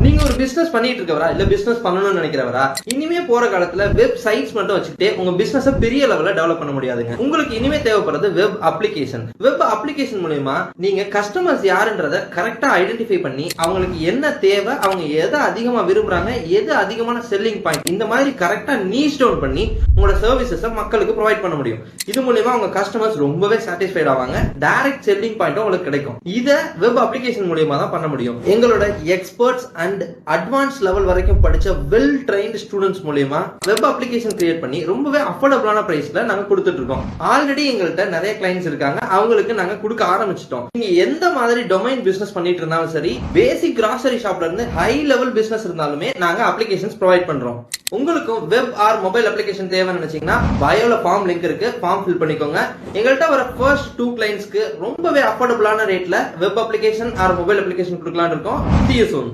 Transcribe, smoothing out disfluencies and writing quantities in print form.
நீங்க ஒரு பிசினஸ் பண்ணிட்டு இருக்கவரா இல்ல பிசினஸ் பண்ணணும்னு நினைக்கிறவரா இனிமே போற காலத்துல வெப் சைட்ஸ் மட்டும் வச்சுக்கிட்டே உங்க பிசினஸ் பெரிய லெவல்ல டெவலப் பண்ண முடியாதுங்க. உங்களுக்கு இனிமே தேவைப்படுறது வெப் அப்ளிகேஷன். வெப் அப்ளிகேஷன் மூலமா நீங்க கஸ்டமர்ஸ் யாருன்றத கரெக்டா ஐடென்டிஃபை பண்ணி அவங்களுக்கு என்ன தேவை, அவங்க எதை அதிகமா விரும்புறாங்க, எது அதிகமான செல்லிங் பாயிண்ட், இந்த மாதிரி கரெக்டா நீச் டவுன் பண்ணி உங்களோட சர்வீசஸ் மக்களுக்கு ப்ரொவைட் பண்ண முடியும். இது மூலமா உங்க கஸ்டமர்ஸ் ரொம்பவே சாட்டிஸ்ஃபைட் ஆவாங்க. டைரக்ட் செல்லிங் பாயிண்ட் உங்களுக்கு கிடைக்கும். இத வெப் அப்ளிகேஷன் மூலமா தான் பண்ண முடியும். எங்களோட எக்ஸ்பர்ட்ஸ் அண்ட் அட்வான்ஸ் லெவல் வரைக்கும் படிச்ச வெல் ட்ரெயின்ட் ஸ்டூடெண்ட்ஸ் மூலமா வெப் அப்ளிகேஷன் கிரியேட் பண்ணி ரொம்பவே அஃபோர்டபிளான பிரைஸ்ல நாங்க கொடுத்துட்டு இருக்கோம். ஆல்ரெடி எங்கள்கிட்ட நிறைய கிளைண்ட்ஸ் இருக்காங்க, அவங்களுக்கு நாங்க கொடுக்க ஆரம்பிச்சிட்டோம். நீங்க எந்த மாதிரி டொமைன் பிசினஸ் பண்ணிட்டு இருந்தாலும் சரி, பேசிக் கிராசரி ஷாப்ல இருந்து ஹை லெவல் பிசினஸ் இருந்தாலுமே நாங்க அப்ளிகேஷன்ஸ் ப்ரொவைட் பண்றோம். உங்களுக்கும் வெப் ஆர் மொபைல் அப்ளிகேஷன் தேவைன்னு நினைச்சீங்கன்னா பயோல ஃபார்ம் லிங்க் இருக்கு, ஃபார்ம் ஃபில் பண்ணிக்கோங்க. எங்கள்கிட்ட வர ஃபர்ஸ்ட் 2 கிளைண்ட்ஸ்க்கு ரொம்பவே அஃபோர்டபிளான ரேட்ல web application or mobile application கொடுக்கலாம்னு இருக்கோம். See you soon.